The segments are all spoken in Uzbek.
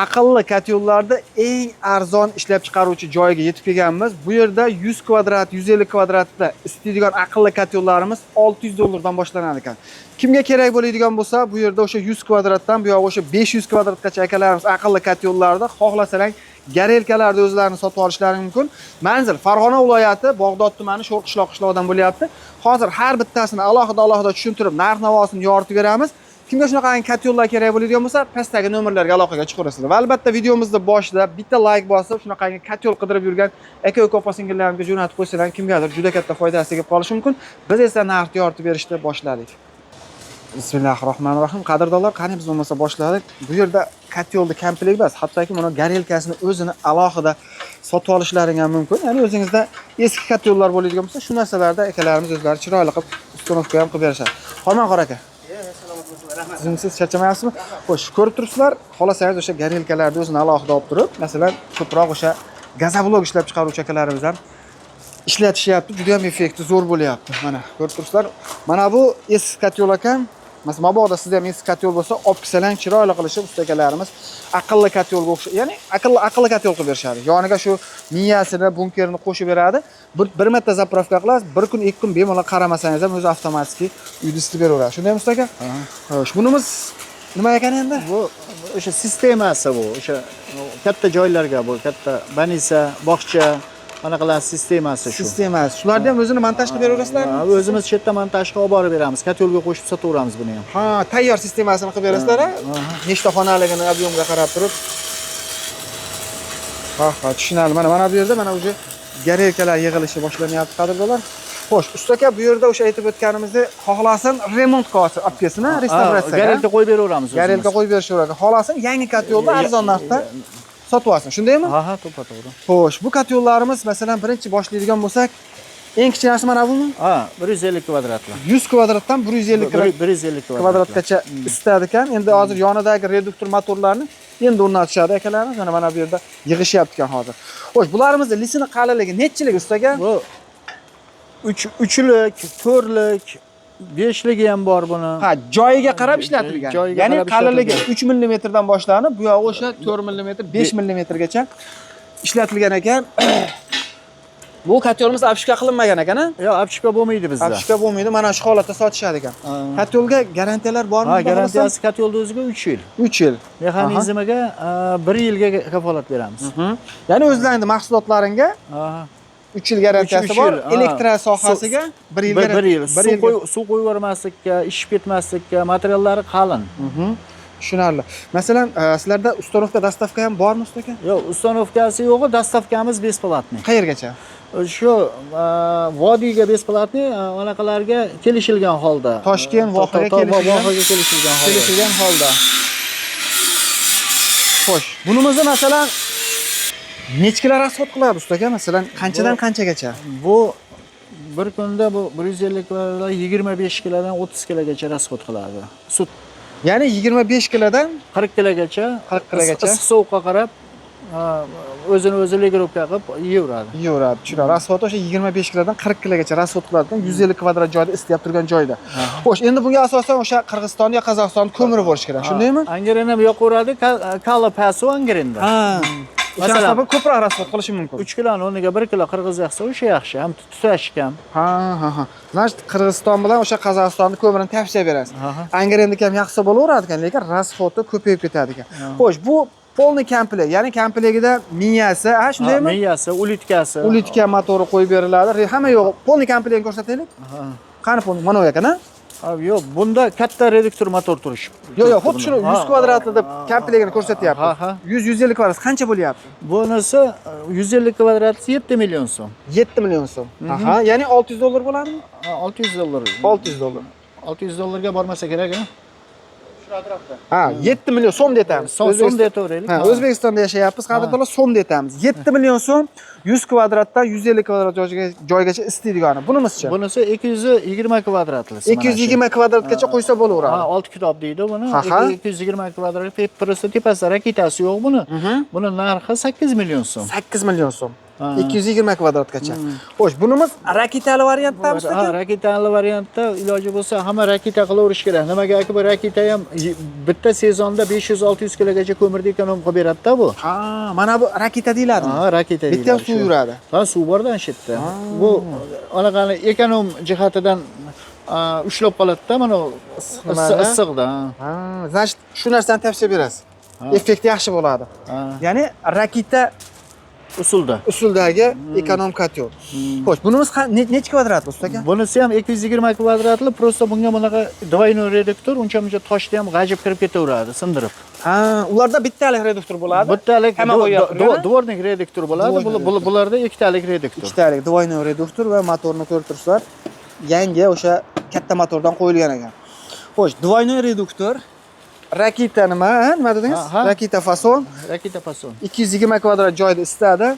aqlli katyollarda eng arzon ishlab chiqaruvchi joyiga yetib kelganmiz. Bu yerda 100 kvadrat, 150 kvadratda isitadigan aqlli katyollarimiz $600 boshlanadi ekan. Kimga kerak bo'ladigan bo'lsa, bu yerda o'sha 100 kvadratdan bu yoq o'sha 500 kvadratgacha akalarimiz aqlli katyollarda xohlasalar garelkalarda o'zlarini sotib olishlari mumkin. Manzil Farg'ona viloyati, Bog'dod tumani, Sho'rqishloq qishlog'idan bo'lyapti. Hozir har bittasini alohida tushuntirib, narx-navosini yoritib beramiz. Kimga shunaqa katyollar kerak bo'ladigan bo'lsa, pastdagi nomerlarga aloqaga chiqaverasizlar. Va albatta videomizning boshida bitta like bosib, shunaqa katyol qidirib yurgan aka-uka opa-singillarimga jo'natib qo'ysalar, kimgadir juda katta foydasi tegib qolishi mumkin. Biz esa narxni yoritib berishni boshladik. Bismillahirrohmanirrohim. Qadrdonlar, qani biz bo'lmasa boshladik. Bu yerda katyolni komplekt emas, hattoki buni garelkasini o'zini alohida sotib olishlaring ham mumkin. Ya'ni o'zingizda eski katyollar bo'ladigan bo'lsa, shu narsalarda akalarimiz o'zlari chiroyli qilib ustonovka ham qilib berishadi. Xorman qor aka. Siz charchamayapsizmi? Xo'sh, ko'rib turibsizlar, xolasangiz o'sha garelkalarni o'zini alohida olib turib, masalan, ko'proq o'sha gazoblok ishlab chiqaruvchi akalarimiz ham ishlatishyapti, juda ham effekti zo'r bo'lyapti. Mana ko'rib turibsizlar. Mana bu eski katyol ekan. Masalan, mabodo sizda ham eski katyol bo'lsa, olib kelsalang chiroyli qilishib ustakalarimiz aqlli katyolga o'xshab, ya'ni aqlli katyol qilib berishadi. Yoniga shu miyasini, bunkerini qo'shib beradi. Bir marta zapravka qilasiz, bir kun, ikki kun bemalol qaramasangiz ham o'zi avtomatik uyda isitib beraveradi. Shundaymi usta aka? Xo'sh, bunimiz nima ekan endi? Bu o'sha sistemasi bu. O'sha katta joylarga bu, katta banisa, bog'cha anaqalar sistemasi shu. Sistemasi. Shularni ham o'zini montaj qilib beraverasizlarmi? O'zimiz chetda montajga olib borib beramiz. Katyolga qo'shib sotaveramiz buni ham. Ha, tayyor sistemasini qilib berasizlar, ha? Nechta xonaligini ob'yomga qarab turib. Ha, tushunarli. Mana bu yerda mana o'sha garelkalar yig'ilishi boshlanyapti, qadrdonlar. Xo'sh, usta aka, bu yerda o'sha aytib o'tganimizdek, xohlasin remont qilib olib kelsin, restavratsiyaga. Garelka qo'yib beraveramiz o'zimiz. Garelka qo'yib berishaveradi. Xohlasin yangi katyolni arzon narxda sotib olsin. Shundaymi? Ha, to'g'ri. Xo'sh, bu katyollarimiz masalan birinchi boshlaydigan bo'lsak, eng kichkinasi mana bumi? Ha, 150 kvadratlar. 100 kvadratdan 150 kvadratgacha isitadi ekan. Endi hozir yonidagi reduktor motorlarni endi o'rnatishadi akalarimiz. Mana bu yerda yig'ishyapti ekan hozir. Xo'sh, bularimizni lisini qalinligi nechilik usta aka? Bu 3lik, 4lik, 5ligi ham bor buni. Ha, joyiga qarab ishlatilgan. Ya'ni qalinligi 3 mm dan boshlanib, bu yoq o'sha 4 mm, 5 mm gacha ishlatilgan ekan. Bu katyolimiz apshka qilinmagan ekan-a? Yo'q, apshka bo'lmaydi bizda. Apshka bo'lmaydi. Mana shu holatda sotishadi ekan. Katyolga garantiyalar bormi? Ha, garantiyasi katyolda o'ziga 3 yil. 3 yil. Mexanizmiga 1 yilga kafolat beramiz. Ya'ni o'zlaringning mahsulotlaringga 3 yil garantiyasi bor. Elektr sohasiga 1 yil garantiyasi. Suv qo'yib yubormaslikka, ishib ketmaslikka, materiallari qalin. Tushunarli. Masalan, sizlarda ustonovka, dastavka ham bormi usta aka? Yo'q, ustonovkasi yo'q, dastavkamiz besplatniy. Qayergacha? Shu vodiyga besplatniy, anaqalarga kelishilgan holda. Toshkent vohaga kelishilgan holda. Xo'sh, bunimizni masalan nechkilar rasxod qiladi usta aka? Masalan, qanchadan qanchagacha? Bu bir kunda bu 150 kilodan 25 kilodan 30 kilogacha rasxod qiladi. Sut. Ya'ni 25 kilodan 40 kilogacha, issiq sovuqqa qarab o'zini o'zi legirovka qilib yeyaveradi. Tushunarli. Rasxod o'sha 25 kilodan 40 kilogacha rasxod qiladi, 150 kvadrat joyda isityap turgan joyda. Xo'sh, endi bunga asosan o'sha Qirg'iziston yoki Qozog'iston ko'miri bo'lish kerak, shundaymi? Angreni ham yoqaveradi, kali pasi angrenda. Masalan, bu ko'proq rasxod qilishi mumkin. 3 kiloni o'rniga 1 kilo qirg'iz yaqsa, o'sha yaxshi, ham tutash kam. Ha. Значит, Qirg'iziston bilan o'sha Qozog'istonni ko'mirini tavsiya berasiz. Angrenni ham yaxshi bo'laveradi ekan, lekin rasxodi ko'payib ketadi ekan. Xo'sh, bu polniy komplekt, ya'ni komplektida miyasi, shundaymi? Miyasi, ulitkasi. Ulitka motori qo'yib beriladi. Hamma yo'q. Polniy komplektni ko'rsataylik. Qani polniy? Mana bu ekan-a? Yo'q, bunda katta reduktor motor turishi. Yo'q, xuddi shuni 100 kvadratli deb komplektini ko'rsatyapti. 100-150 kvadrat qancha bo'lyapti? Bunisi 150 kvadrat 7 million so'm. 7 million so'm. Ya'ni $600 bo'ladimi? $600. $600 ga bormasa kerak-a? Shu atrofda. 7 million so'm deyapmiz. So'm deytaveraylik. O'zbekistonda yashayapmiz, qadrdonlar, so'm deyapmiz. 7 million so'm 100 kvadratdan 150 kvadrat joygacha isitadigan. Bunimizcha? Bunisi 220 kvadratlisi. 220 kvadratgacha qo'ysa bo'laveradi. 6 kitob deydi buni. 220 kvadrat, pepperisi, tepasi raketasi yo'q buni. Buni narxi 8 million so'm. 8 million so'm. Ha. 220 kvadratgacha. Xo'sh, bunimiz raketali variantdamiz Ha, raketali variantda iloji bo'lsa hamma raketa qilaverish kerak. Nimagaki bu raketa ham bitta sezonda 500-600 kilogacha ko'mirni ekonom qilib beradi-da bu. Ha, mana bu raketa deyiladi. Ha, raketa deyiladi. Bitta ham suv yuradi. Ha, suv bordan shitda. Bu anaqani ekonom jihatidan ushlab qoladi-da, mana issiqda. Ha, значит, shu narsani tavsiya berasiz. Effekt yaxshi bo'ladi. Ya'ni raketa usuldagi ekonom kotel. Xo'sh, bunimiz necha kvadrat usta aka? Bunisi ham 220 kvadratli, просто bunga bunaqa двойной reduktor, uncha-muncha toshni ham g'ajib kirib ketaveradi, sindirib. Ha, ularda bittalik reduktor bo'ladi. Bittalik hamma qo'yadi. Dvornik reduktor bo'ladi. Bularda ikkitalik reduktor. Ikkitalik двойной reduktor va motorni ko'rib turibsizlar. Yangi o'sha katta motordan qo'yilgan ekan. Xo'sh, двойной reduktor raketa nima dedingiz? Raketa fason. Raketa fason. 220 kvadrat joyda isitadi.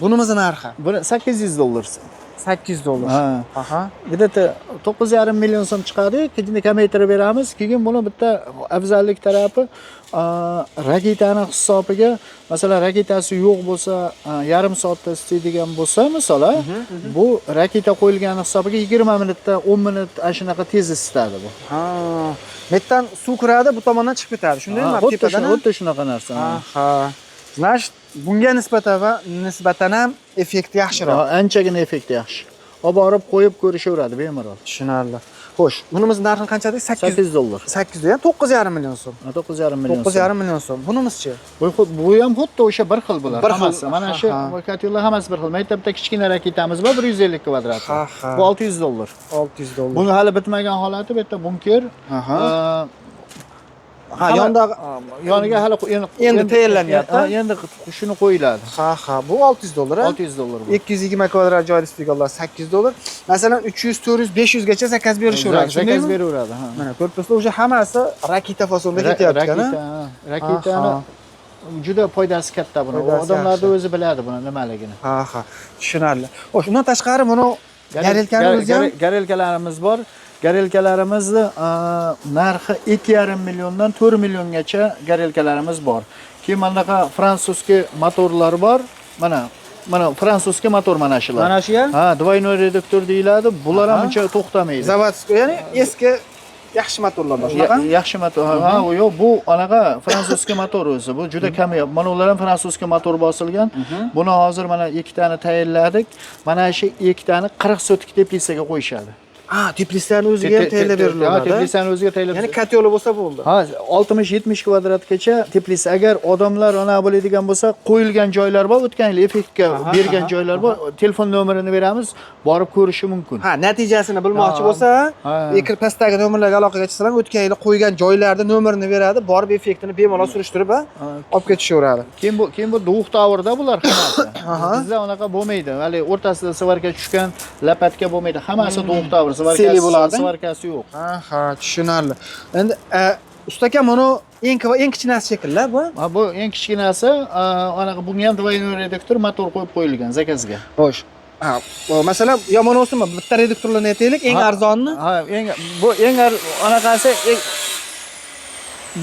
Bunimiz narxi. Buni $800. $800. Ha. Aha. Где-то 9,5 million so'm chiqadi. Keyin kamaytirib beramiz. Keyin buni bitta afzallik tarafi raketani hisobiga, masalan, raketasi yo'q bo'lsa, yarim soatda isitadigan bo'lsa, masalan, bu raketa qo'yilgan hisobiga 20 minutda, 10 minut shunaqa tez isitadi bu. Ha. Metdan suv kiradi, bu tomondan chiqib ketadi. Shundaymi? Xuddi shunaqa narsa. Aha. Значит, bunga nisbatan ham effekt yaxshiroq. Anchagina effekt yaxshi. Olib borib qo'yib ko'rishaveradi bemalol. Tushunarli. Xo'sh, bunimiz narxi qancha dedik? $800. 800 ham 9,5 million so'm. 9,5 million. 9,5 million so'm. Bunimizchi? Bu ham xuddi o'sha bir xil bular. Hammasi. Mana shu kotellar hammasi bir xil. Maktabda kichkina raketamiz bor, 150 kvadrat. Bu $600. $600. Buni hali bitmagan holati, bu yerda bunker. Ha, yoniga hali endi tayyorlanyapti. Endi shuni qo'yiladi. Ha, bu $600 ha? $600 bu. 220 kvadrat joyda istiqollar $800. Masalan, 300, 400, 500 gacha zakaz berishaveradi. Zakaz beraveradi, ha. Mana ko'rib turibsizlar, o'sha hammasi raketa fasonda ketyapti-kan. Raketani juda foydasi katta buni. Odamlar o'zi biladi buni nimaligini. Ha, tushunarli. Xo'sh, undan tashqari buni garelkanimiz ham garelkalarimiz bor. Garelkalarimizni narxi 2,5 milliondan 4 milliongacha garelkalarimiz bor. Keyin bunaqa fransuzskiy motorlar bor. Mana fransuzskiy motor mana shular. Mana shu ham? Ha, двойной reduktor deyiladi. Bular ham uncha to'xtamaydi. Zavodskiy, ya'ni eski yaxshi motorlar bor. Shunaqa? Yaxshi motor. Ha, yo'q, bu anaqa fransuzskiy motor o'zi. Bu juda kam. Mana ular ham fransuzskiy motor bosilgan. Buni hozir mana ikkitani tayyorladik. Mana shu ikkitani 40 sotik teplisaga qo'yishadi. Teplislarni o'ziga ham tayyorlab beriladi. Teplislarni o'ziga tayyorlab. Ya'ni katyoli bo'lsa bo'ldi. Ha, 60-70 kvadratgacha teplis. Agar odamlar ona bo'ladigan bo'lsa, qo'yilgan joylar bor, o'tgan yil effektga bergan joylar bor. Telefon nomerini beramiz, borib ko'rishi mumkin. Ha, natijasini bilmoqchi bo'lsa, ekran pastdagi nomerlarga aloqaga chiqsalar, o'tgan yil qo'ygan joylarda nomerini beradi, borib effektini bemalol surishtirib, olib ketishaveradi. Keyin bu Duh Tower'da bular hammasi. Bizda unaqa bo'lmaydi. Hali o'rtasida svarka tushgan, lapatka bo'lmaydi. Hammasi Duh Tower. Svarkasi yo'q. Ha, tushunarli. Endi ustaka mana eng kichkinasi shekilli bu. Bu eng kichkinasi, anaqa bunga ham двойной reduktor motor qo'yib qo'yilgan zakazga. Xo'sh. Masalan, yomon bo'lsinmi? Bitta reduktorlarni aytaylik, eng arzonni. Bu eng anaqasi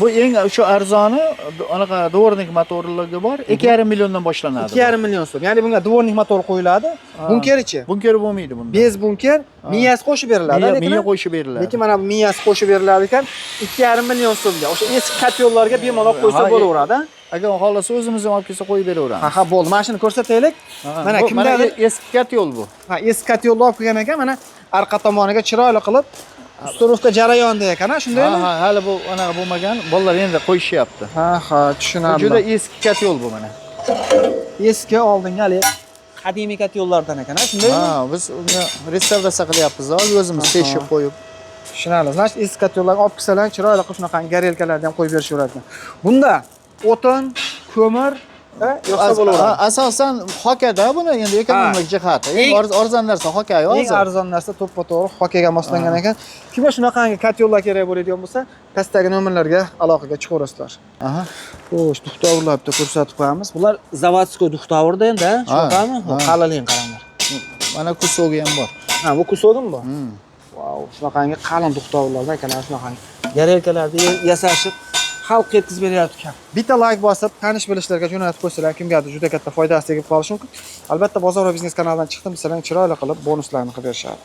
bu eng shu arzoni anaqa dvornik motorligi bor. 2,5 milliondan boshlanadi. 2,5 million so'm. Ya'ni bunga dvornik motor qo'yiladi. Bunkerichi? Bunker bo'lmaydi bunda. Bez bunker, miyasi qo'shib beriladi, lekin miya qo'shib beriladi. Lekin mana bu miyasi qo'shib beriladi ekan, 2,5 million so'mga. O'sha eski katyollarga bemalol qo'ysa bo'laveradi. Agar xohlasa o'zimiz ham olib kelsa qo'yib beraveramiz. Ha, bo'ldi. Mana shuni ko'rsataylik. Mana kimdadir eski katyol bu. Ha, eski katyolni olib kelgan ekan, mana orqa tomoniga chiroyli qilib usturovka jarayonida ekan, shundaymi? Ha, hali bu anaqa bo'lmagan. Bolalar endi qo'yishyapti. Ha, tushunarli. Juda eski katyol bu mana. Eski oldingi hali qadimiy katyollardan ekan, shundaymi? Ha, biz uni restavratsiya qilyapmiz, o'zimiz teshib qo'yib. Tushunarli. Значит, eski katyollarni olib kelsalar, chiroyli qilib shunaqa garelkalarni ham qo'yib berishaveradi. Bunda o'tin, ko'mir yo'qsa bo'laveradi. Asosan hokkada buni endi ekonomik jihati. Eng arzon narsa hokka hozir. Eng arzon narsa to'ppa-to'g'ri hokkaga moslangan ekan. Kimga shunaqangi katyollar kerak bo'ladigan bo'lsa, pastdagi nomerlarga aloqaga chiqaverasizlar. Xo'sh, duxtovrlar bitta ko'rsatib qo'yamiz. Bular zavodskiy duxtovrda endi, shunaqami? Qalinligini qaranglar. Mana kusogi ham bor. Ha, bu kusogimi bor? Vau, shunaqangi qalin duxtovrlardan ekan, shunaqangi garelkalarni yasashib xalq yetkazib beryapti ekan. Bitta like bosib, tanish bilishlarga jo'natib qo'ysalar, kimgadir juda katta foydasi tegib qolishi mumkin. Albatta, bozor va biznes kanalidan chiqdim, sizlarga chiroyli qilib bonuslarni qilib berishadi.